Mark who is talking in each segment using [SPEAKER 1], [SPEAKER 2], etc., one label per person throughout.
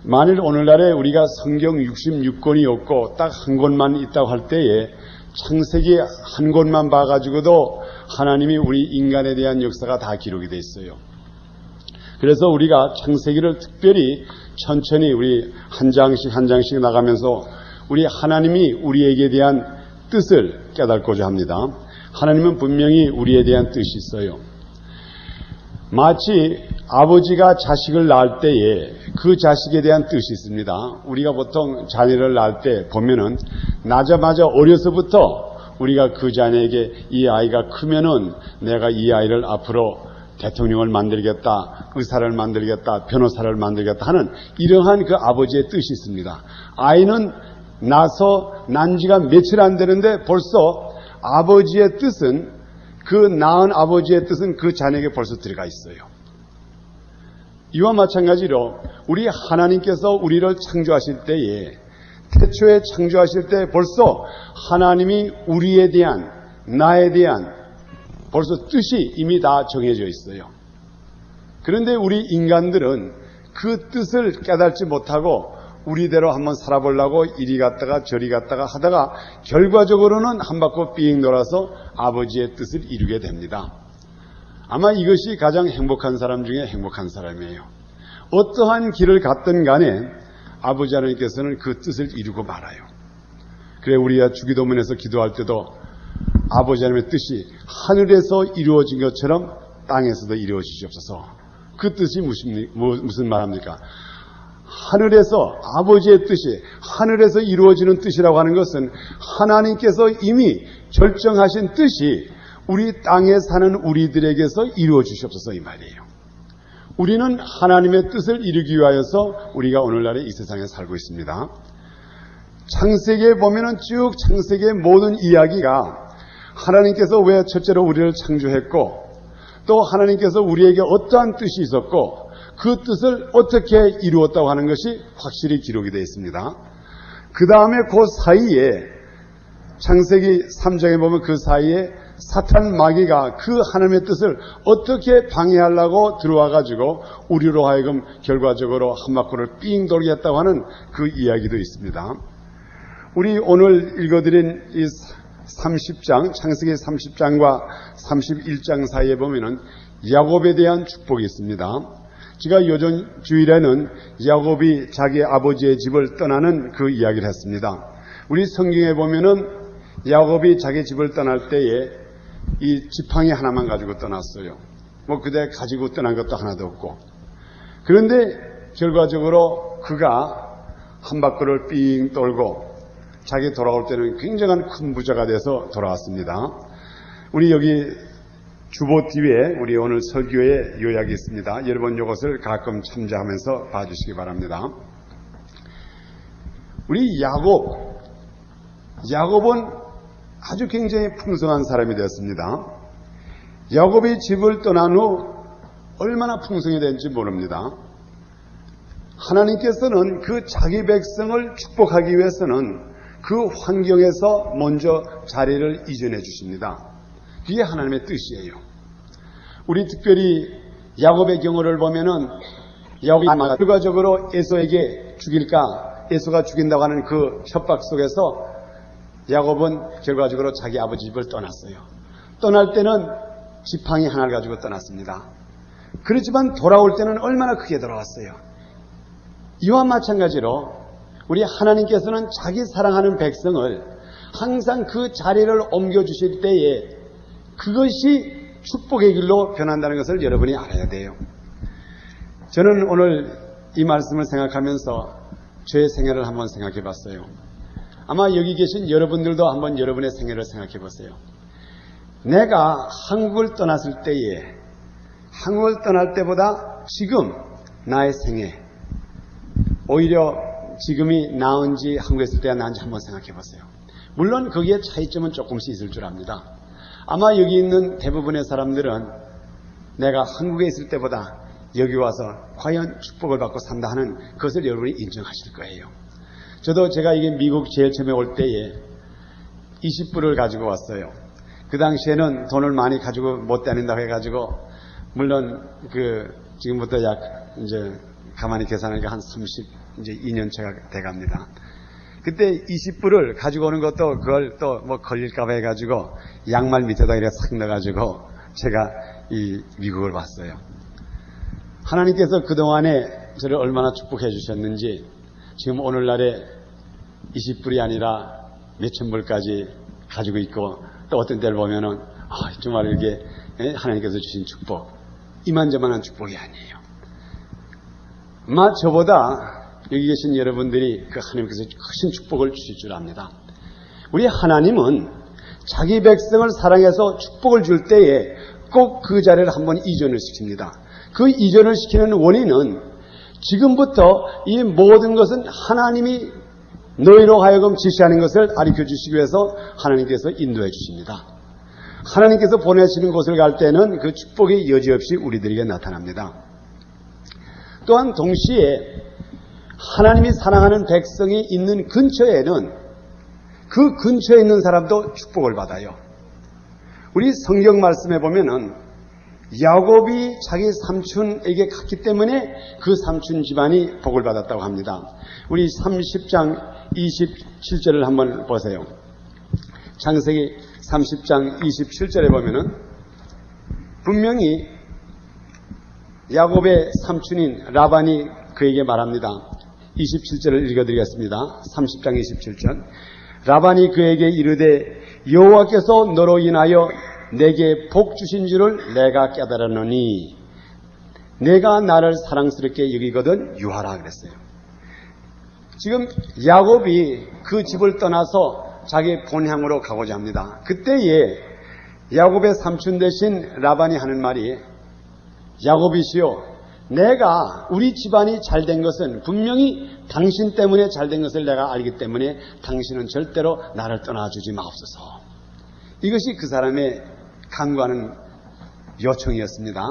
[SPEAKER 1] 만일 오늘날에 우리가 성경 66권이 없고 딱 한 권만 있다고 할 때에 창세기 한 권만 봐가지고도 하나님이 우리 인간에 대한 역사가 다 기록이 돼 있어요. 그래서 우리가 창세기를 특별히 천천히 우리 한 장씩 한 장씩 나가면서 우리 하나님이 우리에게 대한 뜻을 깨닫고자 합니다. 하나님은 분명히 우리에 대한 뜻이 있어요. 마치 아버지가 자식을 낳을 때에 그 자식에 대한 뜻이 있습니다. 우리가 보통 자녀를 낳을 때 보면은 낳자마자 어려서부터 우리가 그 자녀에게 이 아이가 크면은 내가 이 아이를 앞으로 대통령을 만들겠다, 의사를 만들겠다, 변호사를 만들겠다 하는 이러한 그 아버지의 뜻이 있습니다. 아이는 난 지가 며칠 안 되는데 벌써 아버지의 뜻은, 그 낳은 아버지의 뜻은 그 자녀에게 벌써 들어가 있어요. 이와 마찬가지로 우리 하나님께서 우리를 창조하실 때에, 태초에 창조하실 때 벌써 하나님이 우리에 대한, 나에 대한 벌써 뜻이 이미 다 정해져 있어요. 그런데 우리 인간들은 그 뜻을 깨닫지 못하고 우리대로 한번 살아보려고 이리 갔다가 저리 갔다가 하다가 결과적으로는 한 바퀴 삥 돌아서 아버지의 뜻을 이루게 됩니다. 아마 이것이 가장 행복한 사람 중에 행복한 사람이에요. 어떠한 길을 갔든 간에 아버지 하나님께서는 그 뜻을 이루고 말아요. 그래 우리가 주기도문에서 기도할 때도 아버지 하나님의 뜻이 하늘에서 이루어진 것처럼 땅에서도 이루어지시옵소서. 그 뜻이 무슨 말합니까? 하늘에서, 아버지의 뜻이 하늘에서 이루어지는 뜻이라고 하는 것은 하나님께서 이미 결정하신 뜻이 우리 땅에 사는 우리들에게서 이루어 주시옵소서 이 말이에요. 우리는 하나님의 뜻을 이루기 위하여서 우리가 오늘날에 이 세상에 살고 있습니다. 창세기에 보면은 쭉 창세기의 모든 이야기가 하나님께서 왜 첫째로 우리를 창조했고 또 하나님께서 우리에게 어떠한 뜻이 있었고 그 뜻을 어떻게 이루었다고 하는 것이 확실히 기록이 되어 있습니다. 그 다음에 그 사이에 창세기 3장에 보면 그 사이에 사탄 마귀가 그 하나님의 뜻을 어떻게 방해하려고 들어와가지고 우리로 하여금 결과적으로 한 바퀴를 삥 돌게 했다고 하는 그 이야기도 있습니다. 우리 오늘 읽어드린 이 30장, 창세기 30장과 31장 사이에 보면은 야곱에 대한 축복이 있습니다. 제가 요즘 주일에는 야곱이 자기 아버지의 집을 떠나는 그 이야기를 했습니다. 우리 성경에 보면은 야곱이 자기 집을 떠날 때에 이 지팡이 하나만 가지고 떠났어요. 뭐 그대 가지고 떠난 것도 하나도 없고. 그런데 결과적으로 그가 한 바퀴를 삥 돌고 자기 돌아올 때는 굉장한 큰 부자가 돼서 돌아왔습니다. 우리 여기 주보 뒤에 우리 오늘 설교의 요약이 있습니다. 여러분 이것을 가끔 참조하면서 봐주시기 바랍니다. 우리 야곱은 아주 굉장히 풍성한 사람이 되었습니다. 야곱이 집을 떠난 후 얼마나 풍성이 된지 모릅니다. 하나님께서는 그 자기 백성을 축복하기 위해서는 그 환경에서 먼저 자리를 이전해 주십니다. 그게 하나님의 뜻이에요. 우리 특별히 야곱의 경우를 보면은 야곱이 결과적으로 에서에게 죽일까, 에서가 죽인다고 하는 그 협박 속에서 야곱은 결과적으로 자기 아버지 집을 떠났어요. 떠날 때는 지팡이 하나를 가지고 떠났습니다. 그렇지만 돌아올 때는 얼마나 크게 돌아왔어요. 이와 마찬가지로 우리 하나님께서는 자기 사랑하는 백성을 항상 그 자리를 옮겨주실 때에 그것이 축복의 길로 변한다는 것을 여러분이 알아야 돼요. 저는 오늘 이 말씀을 생각하면서 저의 생애를 한번 생각해 봤어요. 아마 여기 계신 여러분들도 한번 여러분의 생애를 생각해 보세요. 내가 한국을 떠났을 때에, 한국을 떠날 때보다 지금 나의 생애, 오히려 지금이 나은지 한국에 있을 때가 나은지 한번 생각해 보세요. 물론 거기에 차이점은 조금씩 있을 줄 압니다. 아마 여기 있는 대부분의 사람들은 내가 한국에 있을 때보다 여기 와서 과연 축복을 받고 산다 하는 그것을 여러분이 인정하실 거예요. 저도 제가 이게 미국 제일 처음에 올 때에 20불을 가지고 왔어요. 그 당시에는 돈을 많이 가지고 못 다닌다고 해가지고 물론 지금부터 약 이제 가만히 계산하니까 한 30 이제 2년차가 돼갑니다. 그때 20불을 가지고 오는 것도 그걸 또 뭐 걸릴까봐 해가지고 양말 밑에다 이렇게 싹 넣어가지고 제가 이 미국을 왔어요. 하나님께서 그동안에 저를 얼마나 축복해 주셨는지 지금 오늘날에 20불이 아니라 몇천 불까지 가지고 있고 또 어떤 때를 보면은 정말 이렇게 하나님께서 주신 축복 이만저만한 축복이 아니에요. 아마 저보다 여기 계신 여러분들이 그 하나님께서 크신 축복을 주실 줄 압니다. 우리 하나님은 자기 백성을 사랑해서 축복을 줄 때에 꼭 그 자리를 한번 이전을 시킵니다. 그 이전을 시키는 원인은 지금부터 이 모든 것은 하나님이 너희로 하여금 지시하는 것을 가르쳐 주시기 위해서 하나님께서 인도해 주십니다. 하나님께서 보내시는 곳을 갈 때는 그 축복이 여지없이 우리들에게 나타납니다. 또한 동시에 하나님이 사랑하는 백성이 있는 근처에는 그 근처에 있는 사람도 축복을 받아요. 우리 성경 말씀에 보면은 야곱이 자기 삼촌에게 갔기 때문에 그 삼촌 집안이 복을 받았다고 합니다. 우리 30장 27절을 한번 보세요. 창세기 30장 27절에 보면은 분명히 야곱의 삼촌인 라반이 그에게 말합니다. 27절을 읽어드리겠습니다. 30장 27절. 라반이 그에게 이르되 여호와께서 너로 인하여 내게 복 주신 줄을 내가 깨달았노니 내가 나를 사랑스럽게 여기거든 유하라 그랬어요. 지금 야곱이 그 집을 떠나서 자기 본향으로 가고자 합니다. 그때에 야곱의 삼촌 대신 라반이 하는 말이 야곱이시여 내가 우리 집안이 잘된 것은 분명히 당신 때문에 잘된 것을 내가 알기 때문에 당신은 절대로 나를 떠나주지 마옵소서. 이것이 그 사람의 간구하는 요청이었습니다.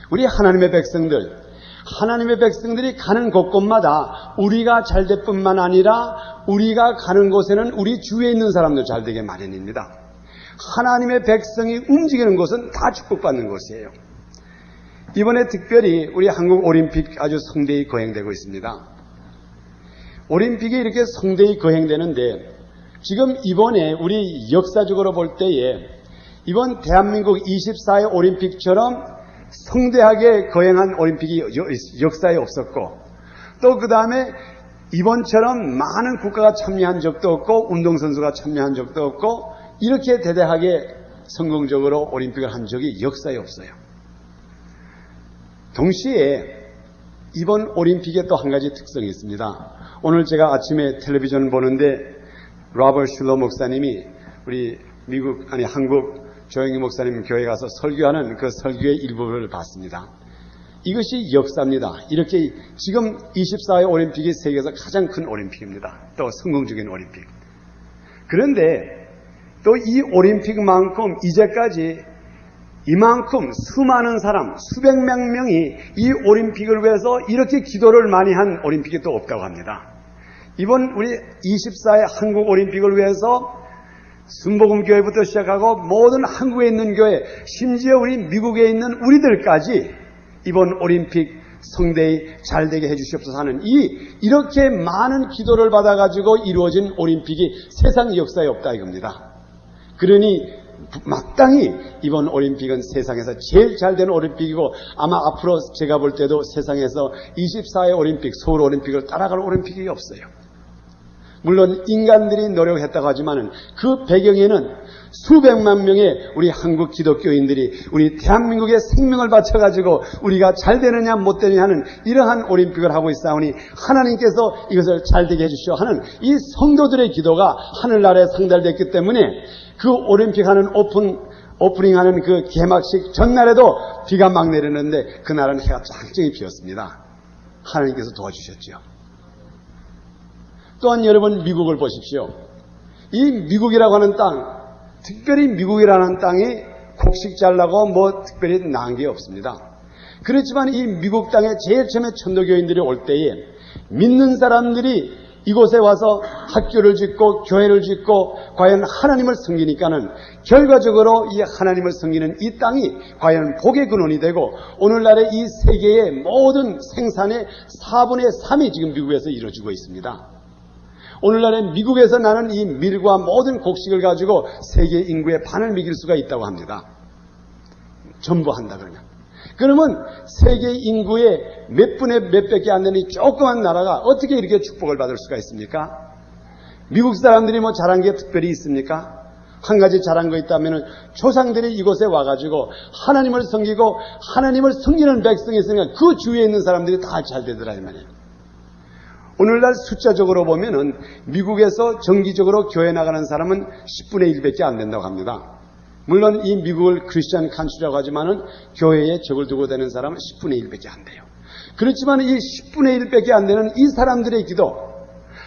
[SPEAKER 1] 우리 하나님의 백성들이 가는 곳곳마다 우리가 잘될 뿐만 아니라 우리가 가는 곳에는 우리 주위에 있는 사람도 잘되게 마련입니다. 하나님의 백성이 움직이는 곳은 다 축복받는 곳이에요. 이번에 특별히 우리 한국 올림픽 아주 성대히 거행되고 있습니다. 올림픽이 이렇게 성대히 거행되는데 지금 이번에 우리 역사적으로 볼 때에 이번 대한민국 24회 올림픽처럼 성대하게 거행한 올림픽이 역사에 없었고 또 그 다음에 이번처럼 많은 국가가 참여한 적도 없고 운동선수가 참여한 적도 없고 이렇게 대대하게 성공적으로 올림픽을 한 적이 역사에 없어요. 동시에 이번 올림픽에 또 한 가지 특성이 있습니다. 오늘 제가 아침에 텔레비전 보는데 로버트 슐러 목사님이 우리 한국 조영희 목사님 교회 가서 설교하는 그 설교의 일부를 봤습니다. 이것이 역사입니다. 이렇게 지금 24회 올림픽이 세계에서 가장 큰 올림픽입니다. 또 성공적인 올림픽. 그런데 또 이 올림픽만큼 이제까지 이만큼 수많은 사람, 수백만 명이 이 올림픽을 위해서 이렇게 기도를 많이 한 올림픽이 또 없다고 합니다. 이번 우리 24회 한국 올림픽을 위해서 순복음교회부터 시작하고 모든 한국에 있는 교회, 심지어 우리 미국에 있는 우리들까지 이번 올림픽 성대히 잘되게 해주시옵소서 하는 이렇게 많은 기도를 받아가지고 이루어진 올림픽이 세상 역사에 없다 이겁니다. 그러니 마땅히 이번 올림픽은 세상에서 제일 잘된 올림픽이고 아마 앞으로 제가 볼 때도 세상에서 24회 올림픽, 서울 올림픽을 따라갈 올림픽이 없어요. 물론 인간들이 노력했다고 하지만은 그 배경에는 수백만 명의 우리 한국 기독교인들이 우리 대한민국의 생명을 바쳐가지고 우리가 잘 되느냐 못 되느냐 하는 이러한 올림픽을 하고 있사오니 하나님께서 이것을 잘되게 해주시오 하는 이 성도들의 기도가 하늘나라에 상달됐기 때문에 그 올림픽 하는 오프닝하는 그 개막식 전날에도 비가 막 내리는데 그날은 해가 짱짱이 비었습니다. 하나님께서 도와주셨죠. 또한 여러분 미국을 보십시오. 이 미국이라고 하는 땅, 특별히 미국이라는 땅이 곡식 잘 나고 뭐 특별히 나은 게 없습니다. 그렇지만 이 미국 땅에 제일 처음에 천도교인들이 올 때에 믿는 사람들이 이곳에 와서 학교를 짓고 교회를 짓고 과연 하나님을 섬기니까는 결과적으로 이 하나님을 섬기는 이 땅이 과연 복의 근원이 되고 오늘날의 이 세계의 모든 생산의 4분의 3이 지금 미국에서 이루어지고 있습니다. 오늘날의 미국에서 나는 이 밀과 모든 곡식을 가지고 세계 인구의 반을 먹일 수가 있다고 합니다. 전부 한다 그러면. 그러면 세계 인구의 몇 분의 몇 밖에 안 되는 이 조그만 나라가 어떻게 이렇게 축복을 받을 수가 있습니까? 미국 사람들이 뭐 잘한 게 특별히 있습니까? 한 가지 잘한 거 있다면 조상들이 이곳에 와가지고 하나님을 섬기고 하나님을 섬기는 백성이 있으니까 그 주위에 있는 사람들이 다 잘 되더라 이 말이에요. 오늘날 숫자적으로 보면은 미국에서 정기적으로 교회 나가는 사람은 10분의 1밖에 안 된다고 합니다. 물론 이 미국을 크리스천 칸츄리라고 하지만은 교회에 적을 두고 되는 사람은 10분의 1밖에 안 돼요. 그렇지만 이 10분의 1밖에 안 되는 이 사람들의 기도,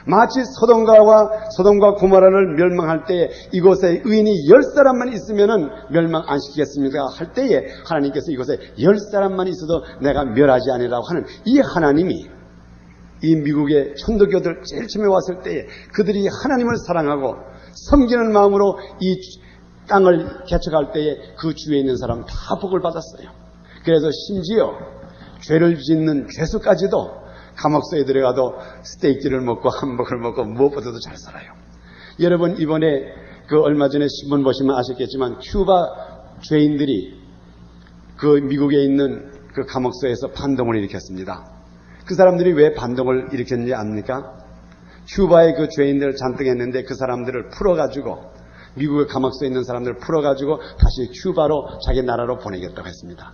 [SPEAKER 1] 마치 소돔과 고모라를 멸망할 때에 이곳에 의인이 10사람만 있으면은 멸망 안 시키겠습니까? 할 때에 하나님께서 이곳에 10사람만 있어도 내가 멸하지 아니라고 하는 이 하나님이 이 미국의 천도교들 제일 처음에 왔을 때에 그들이 하나님을 사랑하고 섬기는 마음으로 이 땅을 개척할 때에 그 주위에 있는 사람 다 복을 받았어요. 그래서 심지어 죄를 짓는 죄수까지도 감옥소에 들어가도 스테이크를 먹고 hamburger를 먹고 무엇보다도 잘 살아요. 여러분 이번에 그 얼마 전에 신문 보시면 아셨겠지만 큐바 죄인들이 그 미국에 있는 그 감옥소에서 반동을 일으켰습니다. 그 사람들이 왜 반동을 일으켰는지 압니까? 큐바의 그 죄인들 잔뜩 했는데 그 사람들을 풀어가지고 미국의 감옥소에 있는 사람들을 풀어가지고 다시 큐바로 자기 나라로 보내겠다고 했습니다.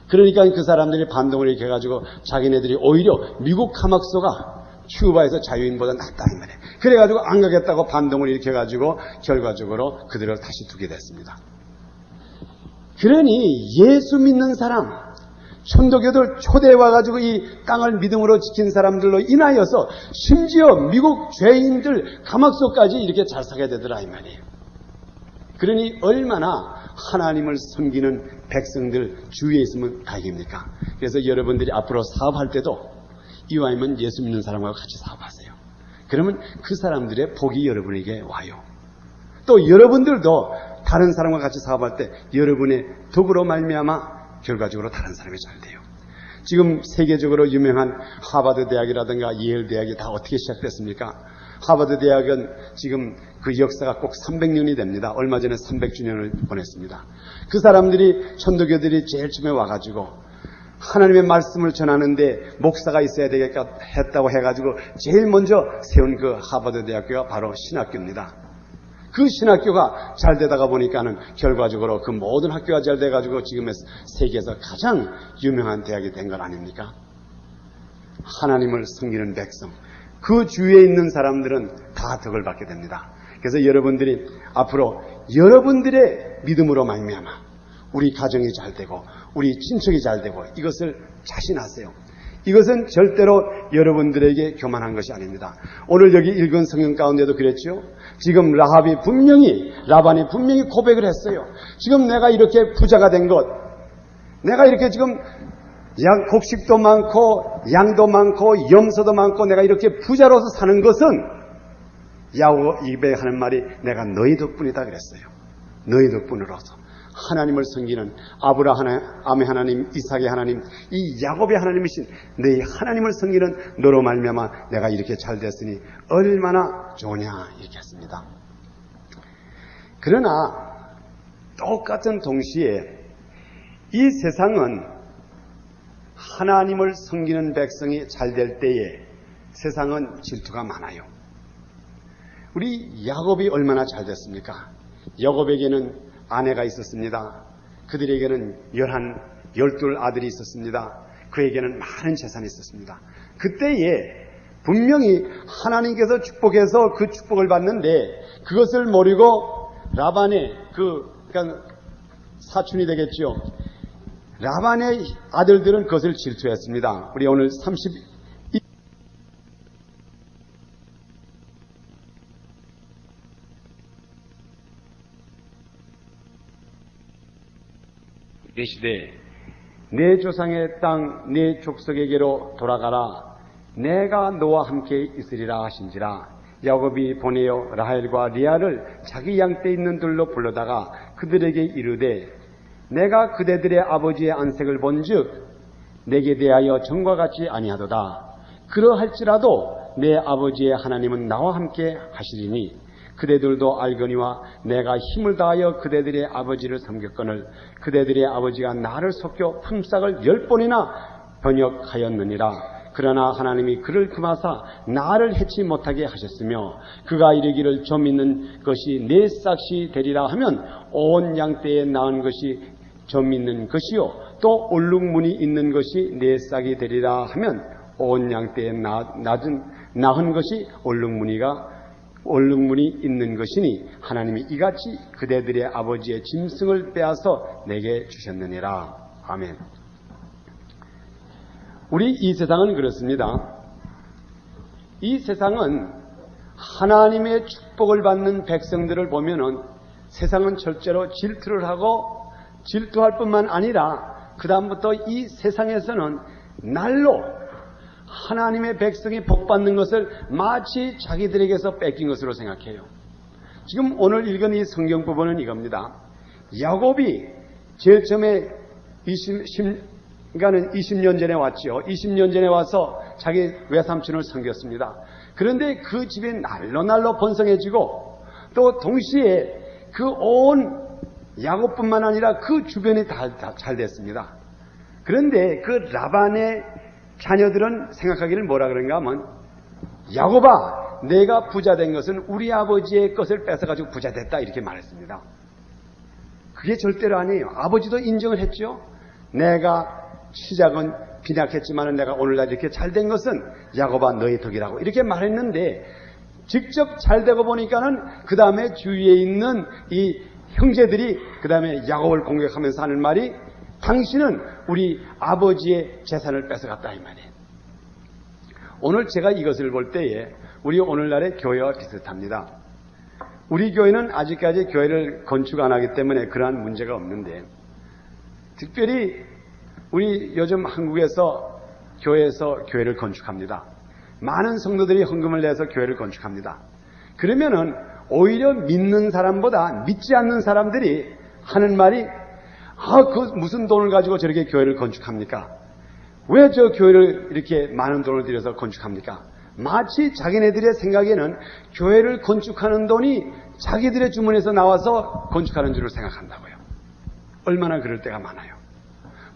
[SPEAKER 1] 그러니까 그 사람들이 반동을 일으켜가지고 자기네들이 오히려 미국 감옥소가 큐바에서 자유인보다 낫다 이 말이에요. 그래가지고 안 가겠다고 반동을 일으켜가지고 결과적으로 그들을 다시 두게 됐습니다. 그러니 예수 믿는 사람, 천도교들 초대해 와가지고 이 땅을 믿음으로 지킨 사람들로 인하여서 심지어 미국 죄인들 감옥소까지 이렇게 잘 살게 되더라 이 말이에요. 그러니 얼마나 하나님을 섬기는 백성들 주위에 있으면 다행입니까? 그래서 여러분들이 앞으로 사업할 때도 이왕이면 예수 믿는 사람과 같이 사업하세요. 그러면 그 사람들의 복이 여러분에게 와요. 또 여러분들도 다른 사람과 같이 사업할 때 여러분의 덕으로 말미암아 결과적으로 다른 사람이 잘 돼요. 지금 세계적으로 유명한 하버드 대학이라든가 예일 대학이 다 어떻게 시작됐습니까? 하버드 대학은 지금 그 역사가 꼭 300년이 됩니다. 얼마 전에 300주년을 보냈습니다. 그 사람들이 천도교들이 제일 처음에 와가지고 하나님의 말씀을 전하는데 목사가 있어야 되겠다 했다고 해가지고 제일 먼저 세운 그 하버드 대학교가 바로 신학교입니다. 그 신학교가 잘 되다가 보니까는 결과적으로 그 모든 학교가 잘 돼가지고 지금 세계에서 가장 유명한 대학이 된 건 아닙니까? 하나님을 섬기는 백성, 그 주위에 있는 사람들은 다 덕을 받게 됩니다. 그래서 여러분들이 앞으로 여러분들의 믿음으로 말미암아 우리 가정이 잘 되고 우리 친척이 잘 되고 이것을 자신하세요. 이것은 절대로 여러분들에게 교만한 것이 아닙니다. 오늘 여기 읽은 성경 가운데도 그랬죠. 지금 라반이 분명히 고백을 했어요. 지금 내가 이렇게 부자가 된 것, 내가 이렇게 지금 곡식도 많고 양도 많고 염소도 많고 내가 이렇게 부자로서 사는 것은 야곱이 하는 말이 내가 너희 덕분이다 그랬어요. 너희 덕분으로서 하나님을 섬기는 아브라함의 하나님, 이삭의 하나님, 이 야곱의 하나님이신 너희 하나님을 섬기는 너로 말미암아 내가 이렇게 잘 됐으니 얼마나 좋으냐 이렇게 했습니다. 그러나 똑같은 동시에 이 세상은 하나님을 섬기는 백성이 잘 될 때에 세상은 질투가 많아요. 우리 야곱이 얼마나 잘 됐습니까? 야곱에게는 아내가 있었습니다. 그들에게는 12 아들이 있었습니다. 그에게는 많은 재산이 있었습니다. 그때에 분명히 하나님께서 축복해서 그 축복을 받는데 그것을 모르고 라반의 그러니까 사촌이 되겠죠. 라반의 아들들은 그것을 질투했습니다. 우리 오늘 32시대 내 조상의 땅 내 족속에게로 돌아가라. 내가 너와 함께 있으리라 하신지라. 야곱이 보내어 라헬과 리아를 자기 양떼 있는 들로 불러다가 그들에게 이르되 내가 그대들의 아버지의 안색을 본즉 내게 대하여 전과 같지 아니하도다. 그러할지라도 내 아버지의 하나님은 나와 함께 하시리니 그대들도 알거니와 내가 힘을 다하여 그대들의 아버지를 섬겼거늘 그대들의 아버지가 나를 속여 품삯을 10번이나 번역하였느니라. 그러나 하나님이 그를 금하사 나를 해치 못하게 하셨으며 그가 이르기를 좀 있는 것이 네 싹이 되리라 하면 온 양떼에 낳은 것이 좀 있는 것이요 또 얼룩무늬 있는 것이 네 싹이 되리라 하면 온 양떼에 낳은 것이 얼룩무늬 있는 것이니 하나님이 이같이 그대들의 아버지의 짐승을 빼앗아 내게 주셨느니라. 아멘. 우리 이 세상은 그렇습니다. 이 세상은 하나님의 축복을 받는 백성들을 보면은 세상은 절대로 질투를 하고 질투할 뿐만 아니라 그 다음부터 이 세상에서는 날로 하나님의 백성이 복받는 것을 마치 자기들에게서 뺏긴 것으로 생각해요. 지금 오늘 읽은 이 성경 부분은 이겁니다. 야곱이 제일 처음에 20년 전에 왔죠. 20년 전에 와서 자기 외삼촌을 섬겼습니다. 그런데 그 집이 날로 번성해지고 또 동시에 그 온 야곱뿐만 아니라 그 주변이 다 잘 됐습니다. 그런데 그 라반의 자녀들은 생각하기를 뭐라 그런가 하면 야곱아 내가 부자 된 것은 우리 아버지의 것을 뺏어가지고 부자 됐다 이렇게 말했습니다. 그게 절대로 아니에요. 아버지도 인정을 했죠. 내가 시작은 빈약했지만 내가 오늘날 이렇게 잘된 것은 야곱아 너의 덕이라고 이렇게 말했는데 직접 잘되고 보니까는 그 다음에 주위에 있는 이 형제들이 그 다음에 야곱을 공격하면서 하는 말이 당신은 우리 아버지의 재산을 뺏어갔다 이 말이에요. 오늘 제가 이것을 볼 때에 우리 오늘날의 교회와 비슷합니다. 우리 교회는 아직까지 교회를 건축 안 하기 때문에 그러한 문제가 없는데 특별히 우리 요즘 한국에서 교회에서 교회를 건축합니다. 많은 성도들이 헌금을 내서 교회를 건축합니다. 그러면은 오히려 믿는 사람보다 믿지 않는 사람들이 하는 말이 그 무슨 돈을 가지고 저렇게 교회를 건축합니까? 왜 저 교회를 이렇게 많은 돈을 들여서 건축합니까? 마치 자기네들의 생각에는 교회를 건축하는 돈이 자기들의 주머니에서 나와서 건축하는 줄을 생각한다고요. 얼마나 그럴 때가 많아요.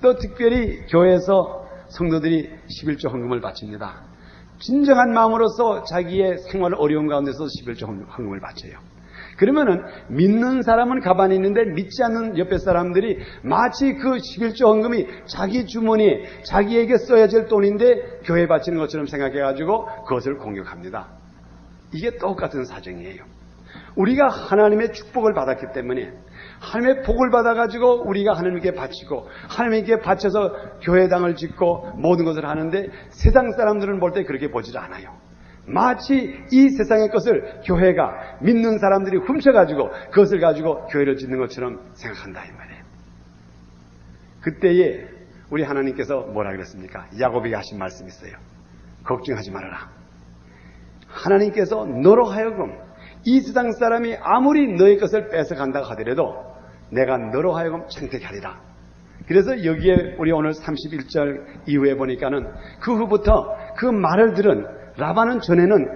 [SPEAKER 1] 또 특별히 교회에서 성도들이 11조 헌금을 바칩니다. 진정한 마음으로서 자기의 생활 어려운 가운데서 11조 헌금을 바쳐요. 그러면은 믿는 사람은 가만히 있는데 믿지 않는 옆에 사람들이 마치 그 11조 헌금이 자기 주머니에 자기에게 써야 될 돈인데 교회에 바치는 것처럼 생각해가지고 그것을 공격합니다. 이게 똑같은 사정이에요. 우리가 하나님의 축복을 받았기 때문에 하나님의 복을 받아가지고 우리가 하나님께 바치고 하나님께 바쳐서 교회당을 짓고 모든 것을 하는데 세상 사람들은 볼 때 그렇게 보질 않아요. 마치 이 세상의 것을 교회가 믿는 사람들이 훔쳐가지고 그것을 가지고 교회를 짓는 것처럼 생각한다 이 말이에요. 그때에 우리 하나님께서 뭐라 그랬습니까? 야곱에게 하신 말씀이 있어요. 걱정하지 말아라. 하나님께서 너로 하여금 이 세상 사람이 아무리 너의 것을 뺏어간다고 하더라도 내가 너로 하여금 창택 하리라. 그래서 여기에 우리 오늘 31절 이후에 보니까는 그 후부터 그 말을 들은 라반은 전에는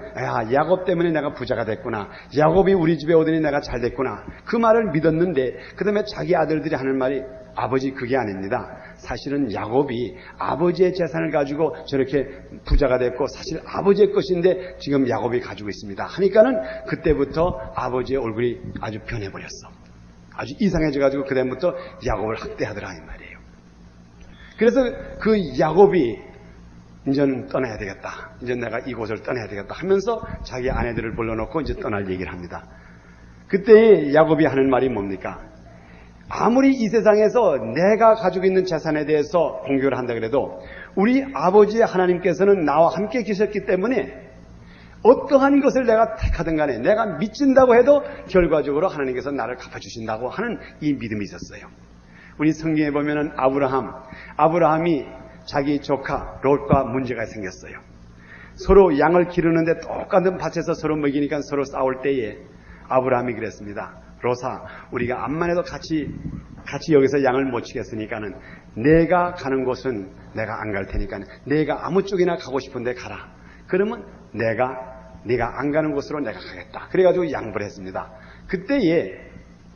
[SPEAKER 1] 야곱 때문에 내가 부자가 됐구나. 야곱이 우리 집에 오더니 내가 잘 됐구나. 그 말을 믿었는데 그 다음에 자기 아들들이 하는 말이 아버지 그게 아닙니다. 사실은 야곱이 아버지의 재산을 가지고 저렇게 부자가 됐고 사실 아버지의 것인데 지금 야곱이 가지고 있습니다. 하니까는 그때부터 아버지의 얼굴이 아주 변해버렸어. 아주 이상해져가지고 그다음부터 야곱을 학대하더라 이 말이에요. 그래서 그 야곱이 이제는 떠나야 되겠다. 이제 내가 이곳을 떠나야 되겠다 하면서 자기 아내들을 불러놓고 이제 떠날 얘기를 합니다. 그때 야곱이 하는 말이 뭡니까? 아무리 이 세상에서 내가 가지고 있는 재산에 대해서 공격을 한다 그래도 우리 아버지 하나님께서는 나와 함께 계셨기 때문에 어떠한 것을 내가 택하든 간에 내가 믿진다고 해도 결과적으로 하나님께서 나를 갚아주신다고 하는 이 믿음이 있었어요. 우리 성경에 보면은 아브라함이 자기 조카 롯과 문제가 생겼어요. 서로 양을 기르는데 똑같은 밭에서 서로 먹이니까 서로 싸울 때에 아브라함이 그랬습니다. 로사, 우리가 암만 해도 같이 여기서 양을 못 치겠으니까는 내가 가는 곳은 내가 안 갈 테니까 내가 아무 쪽이나 가고 싶은데 가라. 그러면 네가 안 가는 곳으로 내가 가겠다. 그래가지고 양보를 했습니다. 그때에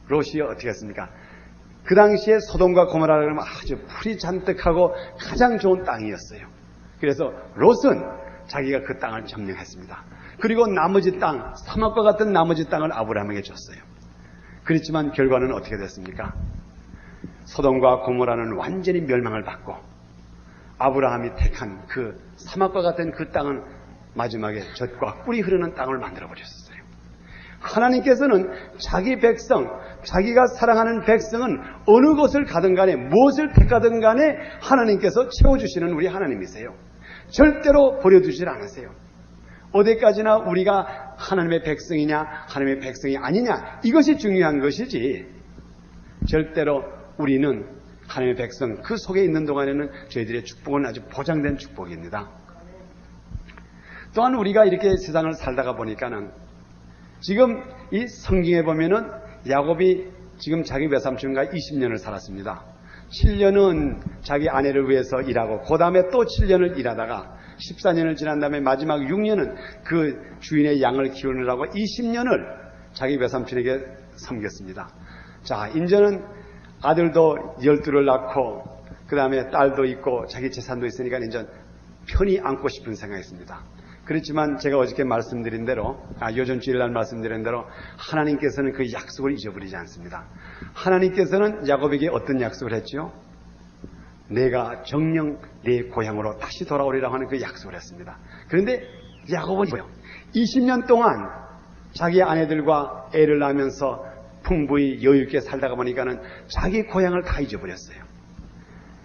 [SPEAKER 1] 롯이 어떻게 했습니까? 그 당시에 소돔과 고모라라 그러면 아주 풀이 잔뜩하고 가장 좋은 땅이었어요. 그래서 롯은 자기가 그 땅을 점령했습니다. 그리고 나머지 땅, 사막과 같은 나머지 땅을 아브라함에게 줬어요. 그렇지만 결과는 어떻게 됐습니까? 소돔과 고모라는 완전히 멸망을 받고 아브라함이 택한 그 사막과 같은 그 땅은 마지막에 젖과 꿀이 흐르는 땅을 만들어버렸어요. 하나님께서는 자기 백성, 자기가 사랑하는 백성은 어느 곳을 가든 간에 무엇을 택하든 간에 하나님께서 채워주시는 우리 하나님이세요. 절대로 버려두질 않으세요. 어디까지나 우리가 하나님의 백성이냐 하나님의 백성이 아니냐 이것이 중요한 것이지 절대로 우리는 하나님의 백성 그 속에 있는 동안에는 저희들의 축복은 아주 보장된 축복입니다. 또한 우리가 이렇게 세상을 살다가 보니까는 지금 이 성경에 보면은 야곱이 지금 자기 외삼촌과 20년을 살았습니다. 7년은 자기 아내를 위해서 일하고 그 다음에 또 7년을 일하다가 14년을 지난 다음에 마지막 6년은 그 주인의 양을 키우느라고 20년을 자기 외삼촌에게 섬겼습니다. 자, 이제는 아들도 12를 낳고 그 다음에 딸도 있고 자기 재산도 있으니까 이제 편히 안고 싶은 생각이 있습니다. 그렇지만 제가 어저께 말씀드린 대로 요전 주일날 말씀드린 대로 하나님께서는 그 약속을 잊어버리지 않습니다. 하나님께서는 야곱에게 어떤 약속을 했죠? 내가 정녕 내 고향으로 다시 돌아오리라고 하는 그 약속을 했습니다. 그런데 야곱은 20년 동안 자기 아내들과 애를 낳으면서 풍부히 여유있게 살다가 보니까는 자기 고향을 다 잊어버렸어요.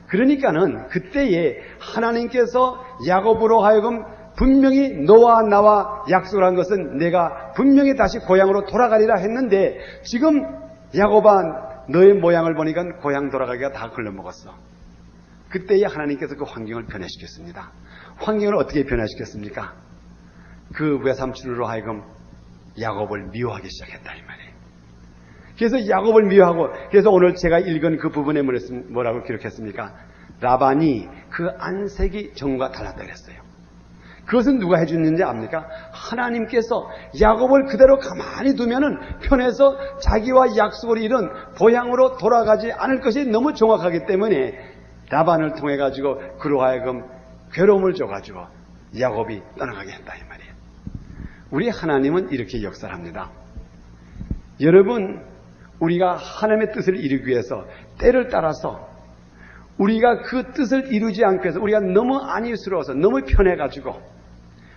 [SPEAKER 1] 그러니까는 그때에 하나님께서 야곱으로 하여금 분명히 너와 나와 약속을 한 것은 내가 분명히 다시 고향으로 돌아가리라 했는데 지금 야곱아 너의 모양을 보니까 고향 돌아가기가 다 걸려먹었어. 그때에 하나님께서 그 환경을 변화시켰습니다. 환경을 어떻게 변화시켰습니까? 그 외삼촌으로 하여금 야곱을 미워하기 시작했다 이 말이에요. 그래서 야곱을 미워하고 그래서 오늘 제가 읽은 그 부분에 뭐라고 기록했습니까? 라반이 그 안색이 전과 달랐다 그랬어요. 그것은 누가 해주는지 압니까? 하나님께서 야곱을 그대로 가만히 두면은 편해서 자기와 약속을 이룬 고향으로 돌아가지 않을 것이 너무 정확하기 때문에 라반을 통해 가지고 그로 하여금 괴로움을 줘가지고 야곱이 떠나가게 했다 이 말이에요. 우리 하나님은 이렇게 역사를 합니다. 여러분, 우리가 하나님의 뜻을 이루기 위해서 때를 따라서 우리가 그 뜻을 이루지 않기 위해서 우리가 너무 안일스러워서 너무 편해가지고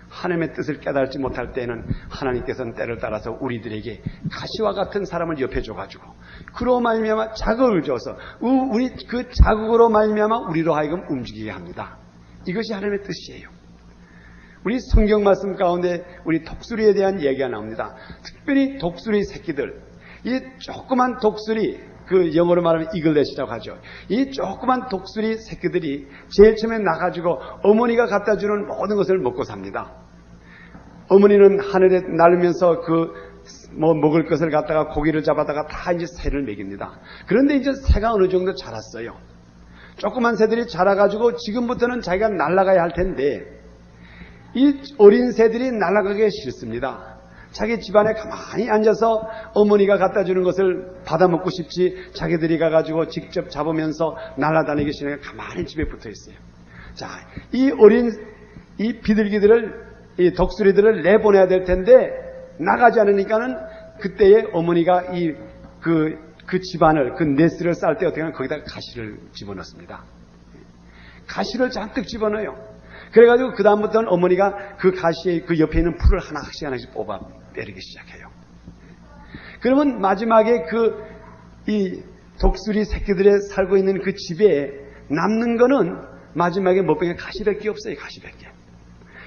[SPEAKER 1] 하나님의 뜻을 깨달지 못할 때에는 하나님께서는 때를 따라서 우리들에게 가시와 같은 사람을 옆에 줘가지고 그로 말미암아 자극을 줘서 우리 그 자극으로 말미암아 우리로 하여금 움직이게 합니다. 이것이 하나님의 뜻이에요. 우리 성경 말씀 가운데 우리 독수리에 대한 얘기가 나옵니다. 특별히 독수리 새끼들, 이 조그만 독수리, 그 영어로 말하면 이글렛이라고 하죠. 이 조그만 독수리 새끼들이 제일 처음에 나가지고 어머니가 갖다 주는 모든 것을 먹고 삽니다. 어머니는 하늘에 날면서 먹을 것을 갖다가 고기를 잡아다가 다 이제 새를 먹입니다. 그런데 이제 새가 어느 정도 자랐어요. 조그만 새들이 자라가지고 지금부터는 자기가 날아가야 할 텐데 이 어린 새들이 날아가기 싫습니다. 자기 집안에 가만히 앉아서 어머니가 갖다 주는 것을 받아먹고 싶지 자기들이 가가지고 직접 잡으면서 날아다니기 싫으니까 가만히 집에 붙어 있어요. 자, 이 어린 이 비둘기들을 이 독수리들을 내보내야 될 텐데 나가지 않으니까는 그때에 어머니가 그 집안을 그 네스를 쌀 때 어떻게 하면 거기다가 가시를 집어넣습니다. 가시를 잔뜩 집어넣어요. 그래가지고 그 다음부터는 어머니가 그 가시에 그 옆에 있는 풀을 하나씩 뽑아 때리기 시작해요. 그러면 마지막에 이 독수리 새끼들이 살고 있는 그 집에 남는 거는 마지막에 먹방에 가시밖에 없어요. 가시밖에.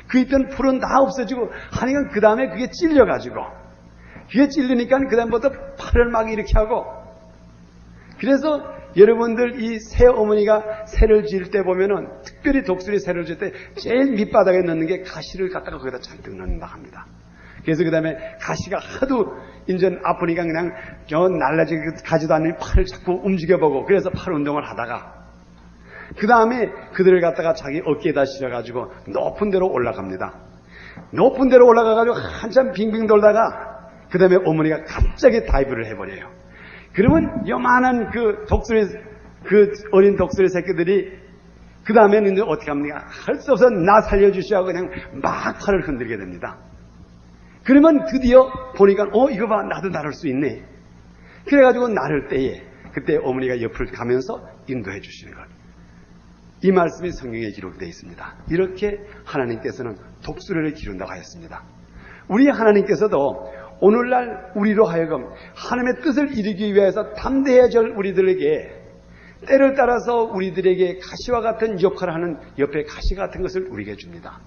[SPEAKER 1] 그 잎은 풀은 다 없어지고 하니까 그 다음에 그게 찔려가지고 그게 찔리니까 그 다음부터 팔을 막 이렇게 하고 그래서 여러분들 이 새 어머니가 새를 지을 때 보면은 특별히 독수리 새를 지을 때 제일 밑바닥에 넣는 게 가시를 갖다가 거기다 잔뜩 넣는다 합니다. 그래서 그 다음에 가시가 하도 인전 아프니까 그냥 날라지게 가지도 않는 팔을 자꾸 움직여보고 그래서 팔 운동을 하다가 그 다음에 그들을 갖다가 자기 어깨에다 실어가지고 높은 데로 올라갑니다. 높은 데로 올라가가지고 한참 빙빙 돌다가 그 다음에 어머니가 갑자기 다이브를 해버려요. 그러면 요만한 그 어린 독수리 새끼들이 그 다음에는 이제 어떻게 합니까? 할 수 없어 나 살려주시오 하고 그냥 막 팔을 흔들게 됩니다. 그러면 드디어 보니까 이거 봐 나도 나를 수 있네. 그래가지고 나를 때에 그때 어머니가 옆을 가면서 인도해 주시는 것. 이 말씀이 성경에 기록되어 있습니다. 이렇게 하나님께서는 독수리를 기른다고 하였습니다. 우리 하나님께서도 오늘날 우리로 하여금 하나님의 뜻을 이루기 위해서 담대해질 우리들에게 때를 따라서 우리들에게 가시와 같은 역할을 하는 옆에 가시 같은 것을 우리에게 줍니다.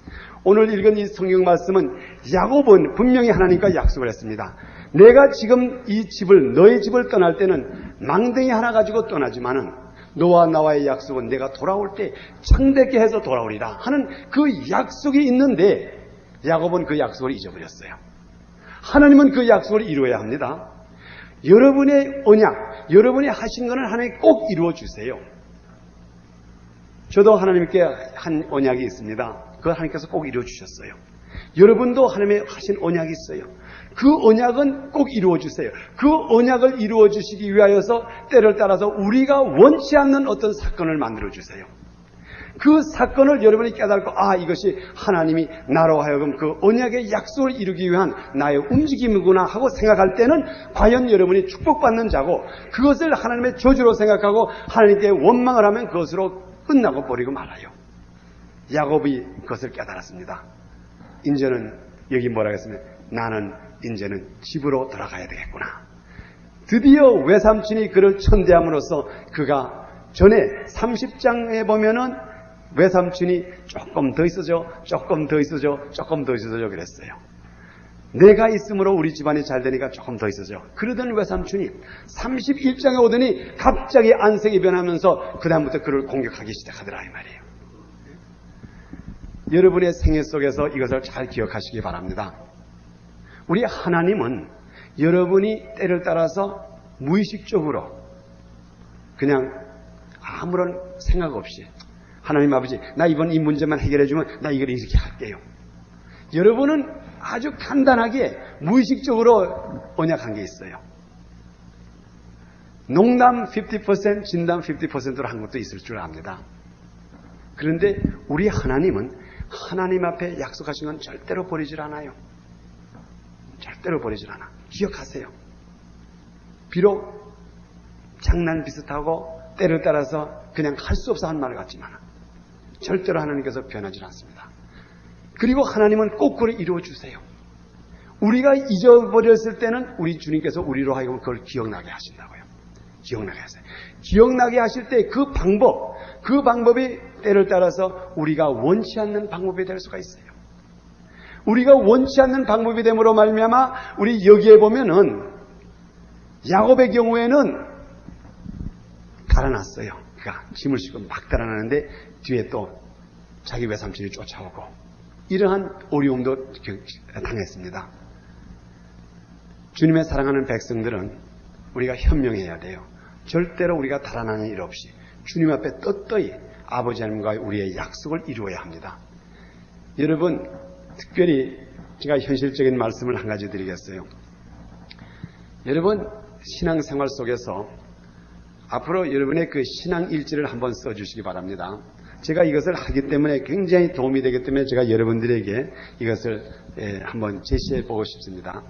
[SPEAKER 1] 오늘 읽은 이 성경 말씀은 야곱은 분명히 하나님과 약속을 했습니다. 내가 지금 이 집을 너의 집을 떠날 때는 망덩이 하나 가지고 떠나지만은 너와 나와의 약속은 내가 돌아올 때 창대케 해서 돌아오리라 하는 그 약속이 있는데 야곱은 그 약속을 잊어버렸어요. 하나님은 그 약속을 이루어야 합니다. 여러분의 언약, 여러분이 하신 것은 하나님 꼭 이루어 주세요. 저도 하나님께 한 언약이 있습니다. 그걸 하나님께서 꼭 이루어 주셨어요. 여러분도 하나님의 하신 언약이 있어요. 그 언약은 꼭 이루어 주세요. 그 언약을 이루어 주시기 위하여서 때를 따라서 우리가 원치 않는 어떤 사건을 만들어 주세요. 그 사건을 여러분이 깨닫고 이것이 하나님이 나로 하여금 그 언약의 약속을 이루기 위한 나의 움직임이구나 하고 생각할 때는 과연 여러분이 축복받는 자고 그것을 하나님의 저주로 생각하고 하나님께 원망을 하면 그것으로 끝나고 버리고 말아요. 야곱이 그것을 깨달았습니다. 이제는 여기 뭐라고 했습니까? 나는 이제는 집으로 돌아가야 되겠구나. 드디어 외삼촌이 그를 천대함으로써 그가 전에 30장에 보면은 외삼촌이 조금 더 있어줘 그랬어요. 내가 있으므로 우리 집안이 잘 되니까 조금 더 있어줘. 그러던 외삼촌이 31장에 오더니 갑자기 안색이 변하면서 그 다음부터 그를 공격하기 시작하더라 이 말이에요. 여러분의 생애 속에서 이것을 잘 기억하시기 바랍니다. 우리 하나님은 여러분이 때를 따라서 무의식적으로 그냥 아무런 생각 없이 하나님 아버지 나 이번 이 문제만 해결해주면 나 이걸 이렇게 할게요. 여러분은 아주 간단하게 무의식적으로 언약한 게 있어요. 농담 50% 진담 50%로 한 것도 있을 줄 압니다. 그런데 우리 하나님은 하나님 앞에 약속하신 건 절대로 버리질 않아요. 절대로 버리질 않아. 기억하세요. 비록 장난 비슷하고 때를 따라서 그냥 할 수 없어 한 말 같지만 절대로 하나님께서 변하지 않습니다. 그리고 하나님은 꼭 그걸 이루어 주세요. 우리가 잊어버렸을 때는 우리 주님께서 우리로 하여금 그걸 기억나게 하신다고요. 기억나게 하세요. 기억나게 하실 때 그 방법이 때를 따라서 우리가 원치 않는 방법이 될 수가 있어요. 우리가 원치 않는 방법이 됨으로 말미암아 우리 여기에 보면은 야곱의 경우에는 달아났어요. 그가 짐을 싣고 막 달아나는데 뒤에 또 자기 외삼촌이 쫓아오고 이러한 어려움도 당했습니다. 주님의 사랑하는 백성들은 우리가 현명해야 돼요. 절대로 우리가 달아나는 일 없이 주님 앞에 떳떳이 아버지 하나님과 우리의 약속을 이루어야 합니다. 여러분 특별히 제가 현실적인 말씀을 한 가지 드리겠어요. 여러분 신앙생활 속에서 앞으로 여러분의 그 신앙 일지를 한번 써주시기 바랍니다. 제가 이것을 하기 때문에 굉장히 도움이 되기 때문에 제가 여러분들에게 이것을 한번 제시해 보고 싶습니다.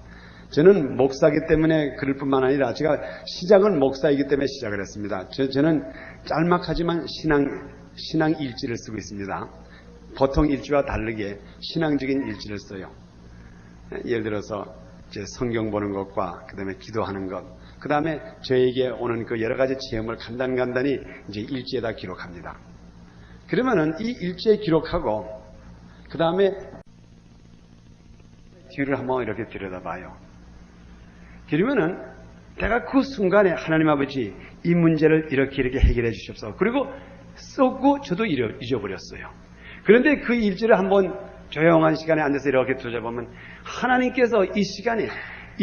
[SPEAKER 1] 저는 목사이기 때문에 그럴 뿐만 아니라 제가 시작은 목사이기 때문에 시작을 했습니다. 저는 짤막하지만 신앙 일지를 쓰고 있습니다. 보통 일지와 다르게 신앙적인 일지를 써요. 예를 들어서 이제 성경 보는 것과 그 다음에 기도하는 것, 그 다음에 저에게 오는 그 여러 가지 체험을 간단히 이제 일지에다 기록합니다. 그러면은 이 일지에 기록하고 그 다음에 뒤를 한번 이렇게 들여다봐요. 그러면은
[SPEAKER 2] 내가 그 순간에 하나님 아버지 이 문제를 이렇게 해결해 주십시오. 그리고 쏟고 저도 잊어버렸어요. 그런데 그 일주일에 한번 조용한 시간에 앉아서 이렇게 두어보면 하나님께서 이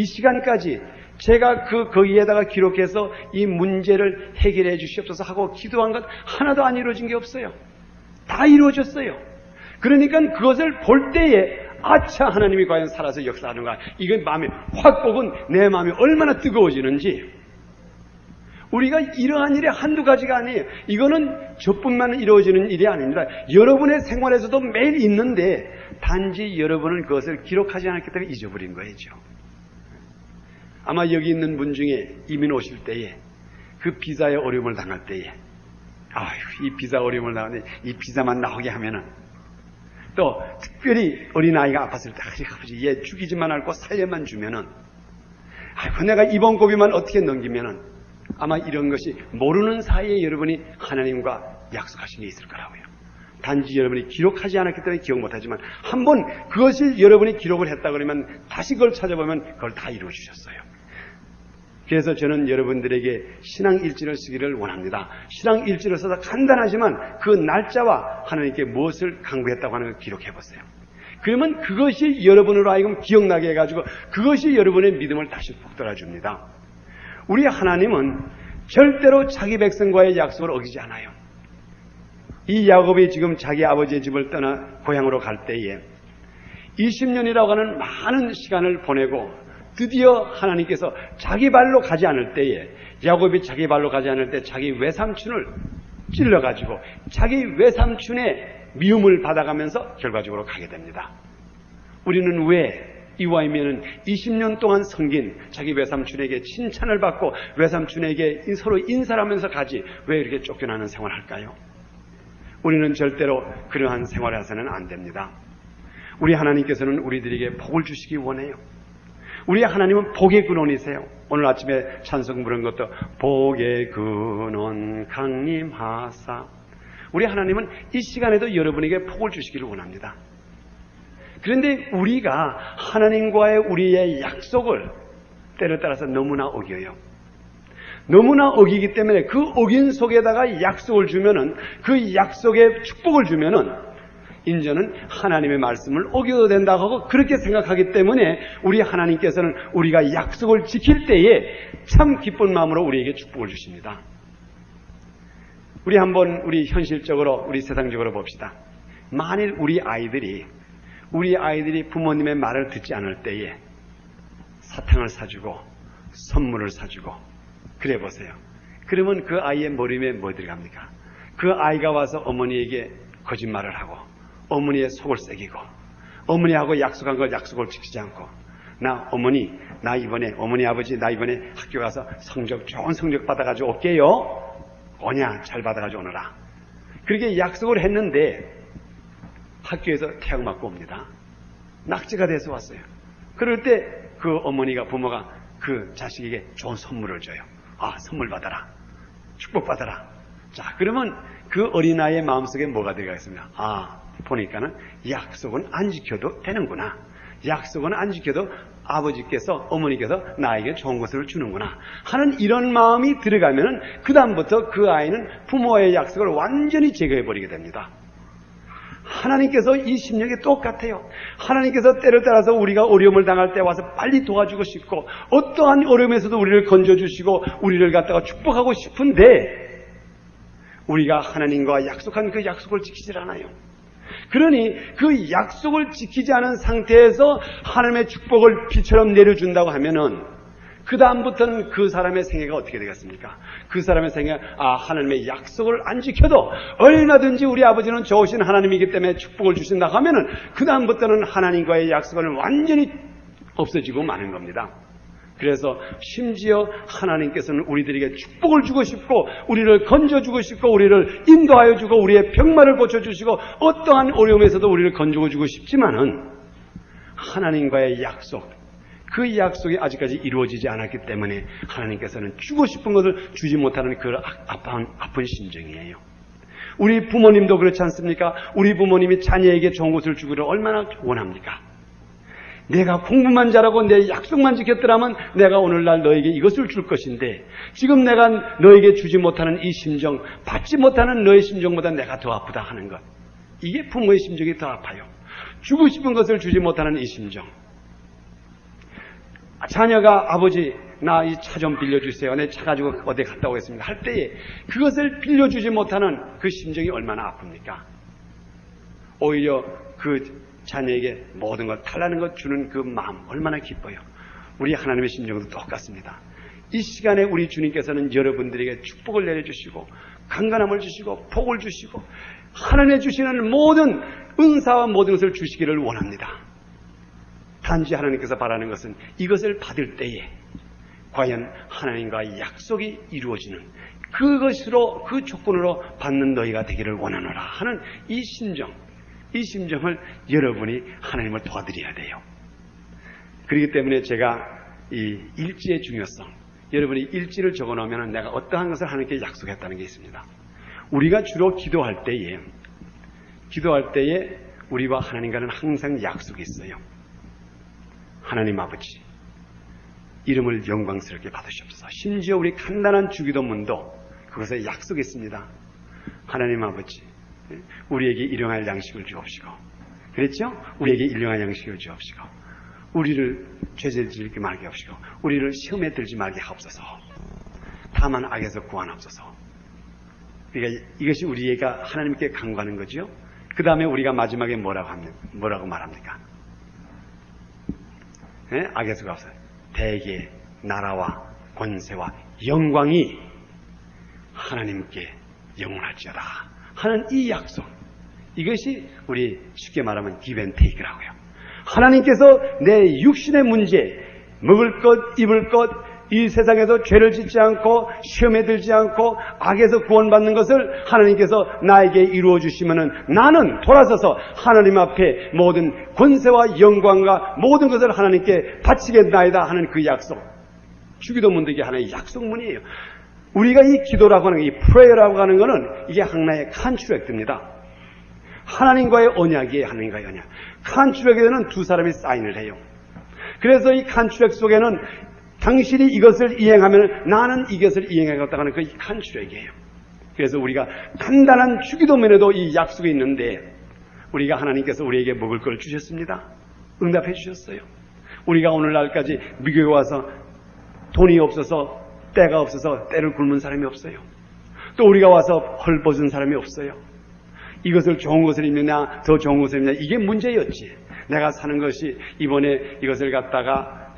[SPEAKER 2] 시간까지 제가 거기에다가 기록해서 이 문제를 해결해 주시옵소서 하고 기도한 것 하나도 안 이루어진 게 없어요. 다 이루어졌어요. 그러니까 그것을 볼 때에 아차, 하나님이 과연 살아서 역사하는가, 이건 마음이 확 보건 내 마음이 얼마나 뜨거워지는지. 우리가 이러한 일이 한두 가지가 아니에요. 이거는 저뿐만 이루어지는 일이 아닙니다. 여러분의 생활에서도 매일 있는데 단지 여러분은 그것을 기록하지 않았기 때문에 잊어버린 거죠. 아마 여기 있는 분 중에 이민 오실 때에 그 비자의 어려움을 당할 때에 이 비자 어려움을 당하는데 이 비자만 나오게 하면은, 또 특별히 어린아이가 아팠을 때 아버지 얘 죽이지만 않고 살려만 주면은, 내가 이번 고비만 어떻게 넘기면은, 아마 이런 것이 모르는 사이에 여러분이 하나님과 약속하신 게 있을 거라고요. 단지 여러분이 기록하지 않았기 때문에 기억 못하지만 한번 그것을 여러분이 기록을 했다 그러면 다시 그걸 찾아보면 그걸 다 이루어 주셨어요. 그래서 저는 여러분들에게 신앙일지를 쓰기를 원합니다. 신앙일지를 써서 간단하지만 그 날짜와 하나님께 무엇을 강구했다고 하는 걸 기록해 보세요. 그러면 그것이 여러분으로 하여금 기억나게 해가지고 그것이 여러분의 믿음을 다시 북돋아 줍니다. 우리 하나님은 절대로 자기 백성과의 약속을 어기지 않아요. 이 야곱이 지금 자기 아버지의 집을 떠나 고향으로 갈 때에 20년이라고 하는 많은 시간을 보내고 드디어 하나님께서 자기 발로 가지 않을 때에, 야곱이 자기 발로 가지 않을 때 자기 외삼촌을 찔러가지고 자기 외삼촌의 미움을 받아가면서 결과적으로 가게 됩니다. 우리는 왜 이와이면은 20년 동안 섬긴 자기 외삼촌에게 칭찬을 받고 외삼촌에게 서로 인사를 하면서 가지 왜 이렇게 쫓겨나는 생활을 할까요? 우리는 절대로 그러한 생활을 해서는 안 됩니다. 우리 하나님께서는 우리들에게 복을 주시기 원해요. 우리 하나님은 복의 근원이세요. 오늘 아침에 찬송 부른 것도 복의 근원 강림하사. 우리 하나님은 이 시간에도 여러분에게 복을 주시기를 원합니다. 그런데 우리가 하나님과의 우리의 약속을 때를 따라서 너무나 어겨요. 너무나 어기기 때문에 그 어긴 속에다가 약속을 주면은, 그 약속에 축복을 주면은 인저는 하나님의 말씀을 어겨도 된다고 하고 그렇게 생각하기 때문에 우리 하나님께서는 우리가 약속을 지킬 때에 참 기쁜 마음으로 우리에게 축복을 주십니다. 우리 한번 우리 현실적으로 우리 세상적으로 봅시다. 만일 우리 아이들이 부모님의 말을 듣지 않을 때에 사탕을 사주고 선물을 사주고 그래 보세요. 그러면 그 아이의 머리 위에 뭐 들어갑니까? 그 아이가 와서 어머니에게 거짓말을 하고 어머니의 속을 새기고 어머니하고 약속한 걸 약속을 지키지 않고 어머니 아버지 나 이번에 학교 가서 좋은 성적 받아가지고 올게요. 오냐 잘 받아가지고 오너라. 그렇게 약속을 했는데 학교에서 태양 맞고 옵니다. 낙제가 돼서 왔어요. 그럴 때 그 어머니가 부모가 그 자식에게 좋은 선물을 줘요. 선물 받아라. 축복 받아라. 자, 그러면 그 어린아이의 마음속에 뭐가 들어가겠습니까? 보니까는 약속은 안 지켜도 되는구나. 약속은 안 지켜도 아버지께서 어머니께서 나에게 좋은 것을 주는구나 하는 이런 마음이 들어가면은 그 다음부터 그 아이는 부모의 약속을 완전히 제거해버리게 됩니다. 하나님께서 이 심령이 똑같아요. 하나님께서 때를 따라서 우리가 어려움을 당할 때 와서 빨리 도와주고 싶고 어떠한 어려움에서도 우리를 건져주시고 우리를 갖다가 축복하고 싶은데 우리가 하나님과 약속한 그 약속을 지키질 않아요. 그러니 그 약속을 지키지 않은 상태에서 하나님의 축복을 비처럼 내려준다고 하면은 그 다음부터는 그 사람의 생애가 어떻게 되겠습니까? 그 사람의 생애가 하나님의 약속을 안 지켜도 얼마든지 우리 아버지는 좋으신 하나님이기 때문에 축복을 주신다고 하면은 그 다음부터는 하나님과의 약속은 완전히 없어지고 마는 겁니다. 그래서 심지어 하나님께서는 우리들에게 축복을 주고 싶고 우리를 건져주고 싶고 우리를 인도하여 주고 우리의 병마를 고쳐주시고 어떠한 어려움에서도 우리를 건져주고 싶지만은 하나님과의 약속, 그 약속이 아직까지 이루어지지 않았기 때문에 하나님께서는 주고 싶은 것을 주지 못하는 그 아픈 심정이에요. 우리 부모님도 그렇지 않습니까? 우리 부모님이 자녀에게 좋은 것을 주기를 얼마나 원합니까? 내가 공부만 잘하고 내 약속만 지켰더라면 내가 오늘날 너에게 이것을 줄 것인데 지금 내가 너에게 주지 못하는 이 심정, 받지 못하는 너의 심정보다 내가 더 아프다 하는 것. 이게 부모의 심정이 더 아파요. 주고 싶은 것을 주지 못하는 이 심정. 자녀가 아버지 나 이 차 좀 빌려주세요. 내 차 가지고 어디 갔다 오겠습니다. 할 때에 그것을 빌려주지 못하는 그 심정이 얼마나 아픕니까? 오히려 그 자녀에게 모든 걸 달라는 것 주는 그 마음 얼마나 기뻐요. 우리 하나님의 심정도 똑같습니다. 이 시간에 우리 주님께서는 여러분들에게 축복을 내려주시고 강건함을 주시고 복을 주시고 하나님의 주시는 모든 은사와 모든 것을 주시기를 원합니다. 단지 하나님께서 바라는 것은 이것을 받을 때에 과연 하나님과 약속이 이루어지는 그것으로 그 조건으로 받는 너희가 되기를 원하노라 하는 이 심정, 이 심정을 여러분이 하나님을 도와드려야 돼요. 그렇기 때문에 제가 이 일지의 중요성, 여러분이 일지를 적어놓으면 내가 어떠한 것을 하나님께 약속했다는 게 있습니다. 우리가 주로 기도할 때에 우리와 하나님과는 항상 약속이 있어요. 하나님 아버지, 이름을 영광스럽게 받으시옵소서. 심지어 우리 간단한 주기도문도 그것에 약속이 있습니다. 하나님 아버지, 우리에게 일용할 양식을 주옵시고, 그랬죠? 우리에게 일용할 양식을 주옵시고, 우리를 죄를 짓게 말게 하옵시고, 우리를 시험에 들지 말게 하옵소서. 다만 악에서 구원하옵소서. 그러니까 이것이 우리가 하나님께 간구하는 거죠. 그 다음에 우리가 마지막에 뭐라고 말합니까? 네? 악에서 구하옵소서. 대개 나라와 권세와 영광이 하나님께 영원할지어다 하는 이 약속, 이것이 우리 쉽게 말하면 give and take라고요. 하나님께서 내 육신의 문제, 먹을 것, 입을 것, 이 세상에서 죄를 짓지 않고 시험에 들지 않고 악에서 구원받는 것을 하나님께서 나에게 이루어 주시면은 나는 돌아서서 하나님 앞에 모든 권세와 영광과 모든 것을 하나님께 바치겠나이다 하는 그 약속. 주기도문들에게 하나의 약속문이에요. 우리가 이 기도라고 하는 이 프레이어라고 하는 것은 이게 하나의 칸추렉입니다. 하나님과의 언약이에요. 하나님과의 언약. 칸추렉에는 두 사람이 사인을 해요. 그래서 이 칸추렉 속에는 당신이 이것을 이행하면 나는 이것을 이행하겠다 하는 그 칸추렉이에요. 그래서 우리가 간단한 주기도문에도 이 약속이 있는데 우리가 하나님께서 우리에게 먹을 걸 주셨습니다. 응답해 주셨어요. 우리가 오늘날까지 미국에 와서 돈이 없어서 때가 없어서 때를 굶은 사람이 없어요. 또 우리가 와서 헐벗은 사람이 없어요. 이것을 좋은 것을 입느냐 더 좋은 것을 입느냐 이게 문제였지. 내가 사는 것이 이번에 이것을 갖다가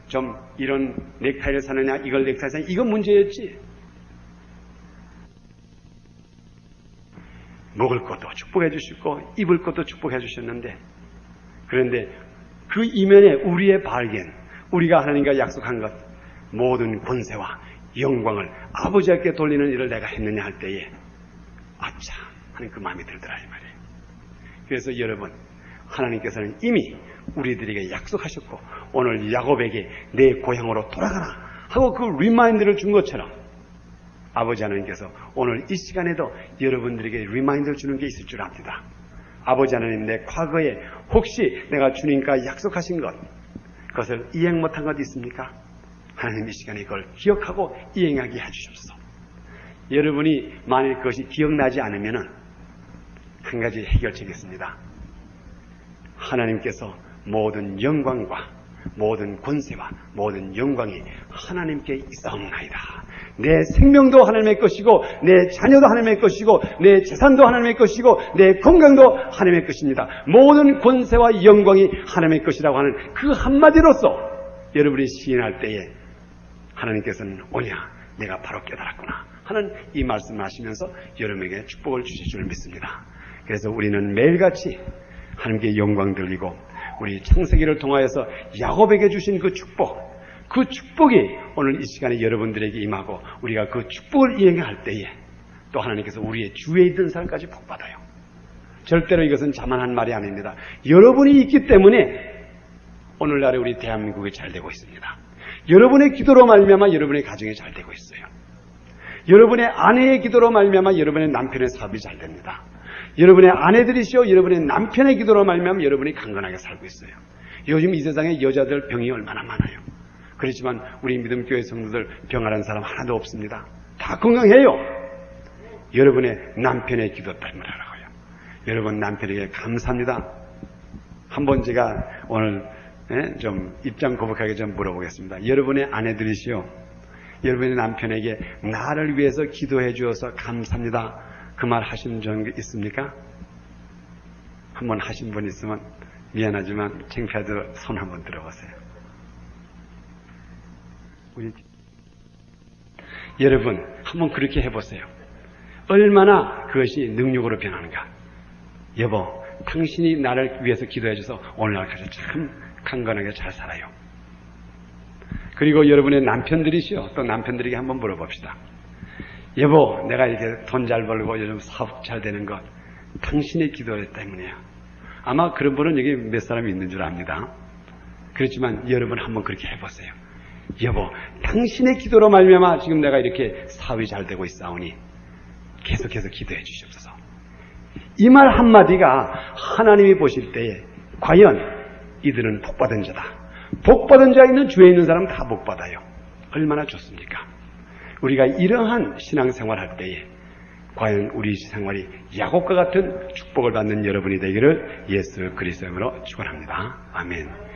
[SPEAKER 2] 좀 이런 넥타이를 사느냐 이걸 넥타이 사느냐 이건 문제였지. 먹을 것도 축복해 주시고 입을 것도 축복해 주셨는데 그런데 그 이면에 우리의 발견, 우리가 하나님과 약속한 것 모든 권세와 영광을 아버지께 돌리는 일을 내가 했느냐 할 때에 아차 하는 그 마음이 들더라 이 말이에요. 그래서 여러분 하나님께서는 이미 우리들에게 약속하셨고 오늘 야곱에게 내 고향으로 돌아가라 하고 그 리마인드를 준 것처럼 아버지 하나님께서 오늘 이 시간에도 여러분들에게 리마인드를 주는 게 있을 줄 압니다. 아버지 하나님 내 과거에 혹시 내가 주님과 약속하신 것 그것을 이행 못한 것 있습니까? 하나님 이 시간에 그걸 기억하고 이행하게 해주셔서 여러분이 만일 그것이 기억나지 않으면 한 가지 해결책이 있습니다. 하나님께서 모든 영광과 모든 권세와 모든 영광이 하나님께 있사옵나이다. 내 생명도 하나님의 것이고 내 자녀도 하나님의 것이고 내 재산도 하나님의 것이고 내 건강도 하나님의 것입니다. 모든 권세와 영광이 하나님의 것이라고 하는 그 한마디로서 여러분이 시인할 때에 하나님께서는 오냐 내가 바로 깨달았구나 하는 이 말씀을 하시면서 여러분에게 축복을 주실 줄 믿습니다. 그래서 우리는 매일같이 하나님께 영광 돌리고 우리 창세기를 통하여서 야곱에게 주신 그 축복이 오늘 이 시간에 여러분들에게 임하고 우리가 그 축복을 이행할 때에 또 하나님께서 우리의 주위에 있던 사람까지 복받아요. 절대로 이것은 자만한 말이 아닙니다. 여러분이 있기 때문에 오늘날에 우리 대한민국이 잘 되고 있습니다. 여러분의 기도로 말미암아 여러분의 가정이 잘 되고 있어요. 여러분의 아내의 기도로 말미암아 여러분의 남편의 사업이 잘 됩니다. 여러분의 아내들이시오 여러분의 남편의 기도로 말미암아 여러분이 강건하게 살고 있어요. 요즘 이 세상에 여자들 병이 얼마나 많아요. 그렇지만 우리 믿음교회 성도들 병하는 사람 하나도 없습니다. 다 건강해요. 여러분의 남편의 기도 때문이라고요. 여러분 남편에게 감사합니다. 한번 제가 오늘 좀 입장 고백하게 좀 물어보겠습니다. 여러분의 아내들이시오. 여러분의 남편에게 나를 위해서 기도해 주어서 감사합니다. 그 말 하신 적 있습니까? 한번 하신 분 있으면 미안하지만 창피하더라도 손 한번 들어보세요. 여러분 한번 그렇게 해보세요. 얼마나 그것이 능력으로 변하는가. 여보, 당신이 나를 위해서 기도해 줘서 오늘날까지 참 강건하게 잘 살아요. 그리고 여러분의 남편들이시오. 또 남편들에게 한번 물어봅시다. 여보, 내가 이렇게 돈 잘 벌고 요즘 사업 잘 되는 것 당신의 기도 때문이야. 아마 그런 분은 여기 몇 사람이 있는 줄 압니다. 그렇지만 여러분 한번 그렇게 해보세요. 여보, 당신의 기도로 말미암아 지금 내가 이렇게 사업이 잘 되고 있사오니 계속해서 기도해 주시옵소서. 이 말 한마디가 하나님이 보실 때에 과연 이들은 복받은 자다. 복받은 자 있는 주에 있는 사람 다 복받아요. 얼마나 좋습니까? 우리가 이러한 신앙생활 할 때에 과연 우리 생활이 야곱과 같은 축복을 받는 여러분이 되기를 예수 그리스도로 축원합니다. 아멘.